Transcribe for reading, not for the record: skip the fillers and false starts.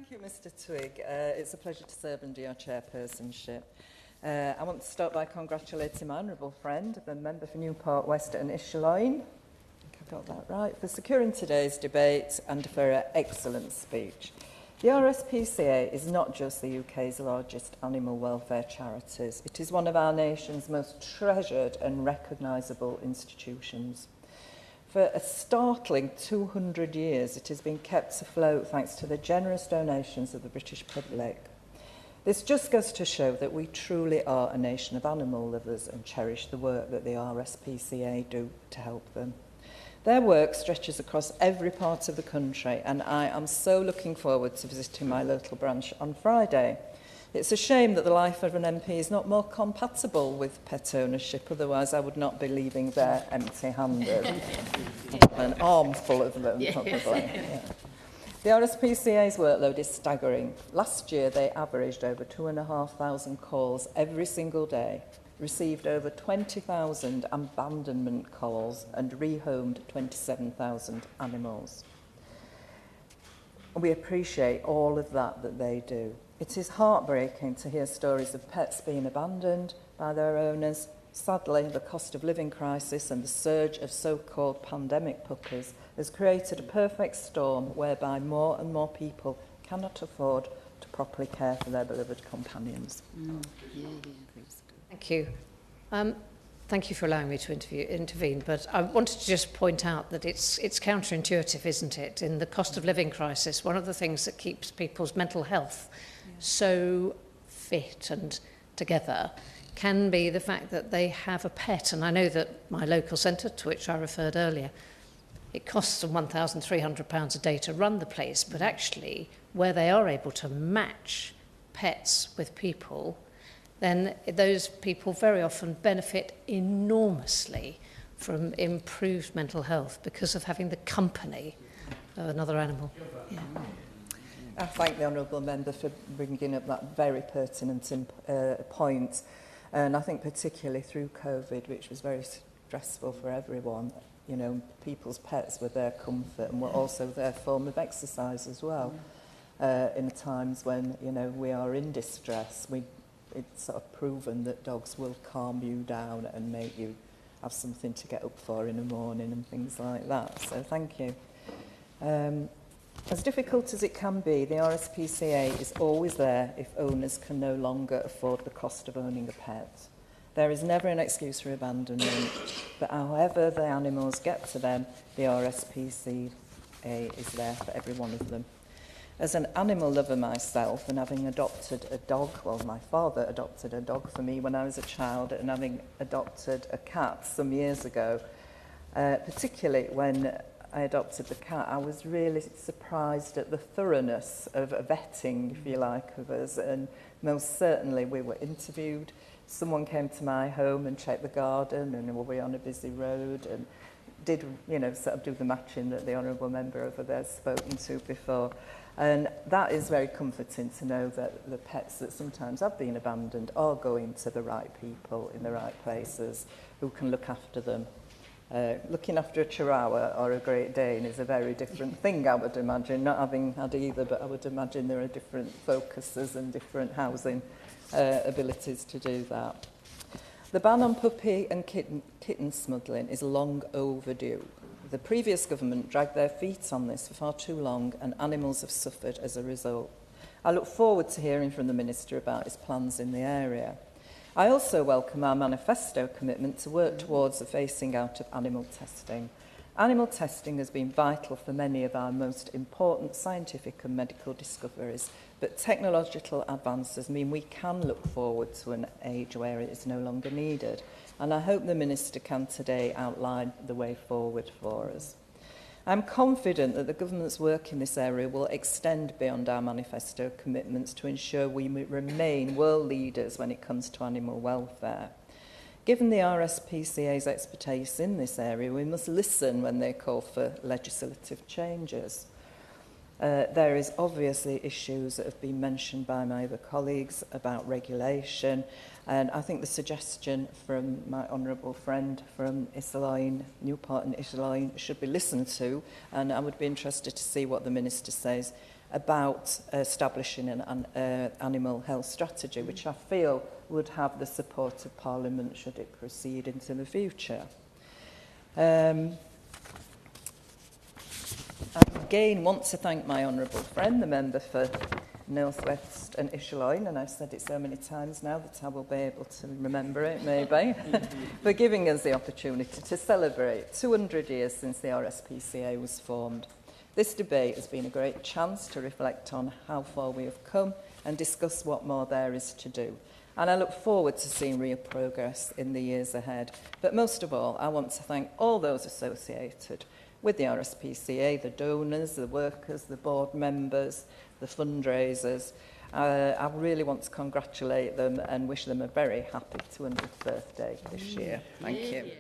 Thank you, Mr Twigg. It's a pleasure to serve under your chairpersonship. I want to start by congratulating my honourable friend, the member for Newport West and Ishloin, I think I got that right, for securing today's debate and for her excellent speech. The RSPCA is not just the UK's largest animal welfare charities. It is one of our nation's most treasured and recognisable institutions. For a startling 200 years, it has been kept afloat thanks to the generous donations of the British public. This just goes to show that we truly are a nation of animal lovers and cherish the work that the RSPCA do to help them. Their work stretches across every part of the country, and I am so looking forward to visiting my local branch on Friday. It's a shame that the life of an MP is not more compatible with pet ownership, otherwise I would not be leaving there empty-handed. An armful of them, probably. Yeah. The RSPCA's workload is staggering. Last year, they averaged over 2,500 calls every single day, received over 20,000 abandonment calls, and rehomed 27,000 animals. We appreciate all of that they do. It is heartbreaking to hear stories of pets being abandoned by their owners. Sadly, the cost of living crisis and the surge of so-called pandemic puppies has created a perfect storm whereby more and more people cannot afford to properly care for their beloved companions. Thank you. Thank you for allowing me to intervene, but I wanted to just point out that it's counterintuitive, isn't it? In the cost of living crisis, one of the things that keeps people's mental health so fit and together can be the fact that they have a pet. And I know that my local centre, to which I referred earlier, it costs them £1,300 a day to run the place, but actually where they are able to match pets with people, then those people very often benefit enormously from improved mental health because of having the company of another animal. Yeah. I thank the honourable member for bringing up that very pertinent point. And I think particularly through COVID, which was very stressful for everyone, you know, people's pets were their comfort and were also their form of exercise as well. In times when, you know, we are in distress, it's sort of proven that dogs will calm you down and make you have something to get up for in the morning and things like that. So thank you. As difficult as it can be, the RSPCA is always there if owners can no longer afford the cost of owning a pet. There is never an excuse for abandonment, but however the animals get to them, the RSPCA is there for every one of them. As an animal lover myself, and having adopted a dog, well, my father adopted a dog for me when I was a child, and having adopted a cat some years ago, particularly when I adopted the cat, I was really surprised at the thoroughness of vetting, if you like, of us. And most certainly we were interviewed. Someone came to my home and checked the garden, and were we on a busy road, and did, you know, sort of do the matching that the honourable member over there has spoken to before. And that is very comforting to know that the pets that sometimes have been abandoned are going to the right people in the right places who can look after them. Looking after a Chihuahua or a Great Dane is a very different thing, I would imagine, not having had either, but I would imagine there are different focuses and different housing abilities to do that. The ban on puppy and kitten smuggling is long overdue. The previous government dragged their feet on this for far too long, and animals have suffered as a result. I look forward to hearing from the Minister about his plans in the area. I also welcome our manifesto commitment to work towards the phasing out of animal testing. Animal testing has been vital for many of our most important scientific and medical discoveries, but technological advances mean we can look forward to an age where it is no longer needed. And I hope the Minister can today outline the way forward for us. I'm confident that the government's work in this area will extend beyond our manifesto commitments to ensure we remain world leaders when it comes to animal welfare. Given the RSPCA's expertise in this area, we must listen when they call for legislative changes. There is obviously issues that have been mentioned by my other colleagues about regulation, and I think the suggestion from my honourable friend from Ishloin, Newport and Ishloin, should be listened to, and I would be interested to see what the Minister says about establishing an animal health strategy, which I feel would have the support of Parliament should it proceed into the future. I again want to thank my honourable friend, the member for North West and Isherloin, and I've said it so many times now that I will be able to remember it, maybe, for giving us the opportunity to celebrate 200 years since the RSPCA was formed. This debate has been a great chance to reflect on how far we have come and discuss what more there is to do. And I look forward to seeing real progress in the years ahead. But most of all, I want to thank all those associated with the RSPCA, the donors, the workers, the board members, the fundraisers. I really want to congratulate them and wish them a very happy 200th birthday this year. Thank you.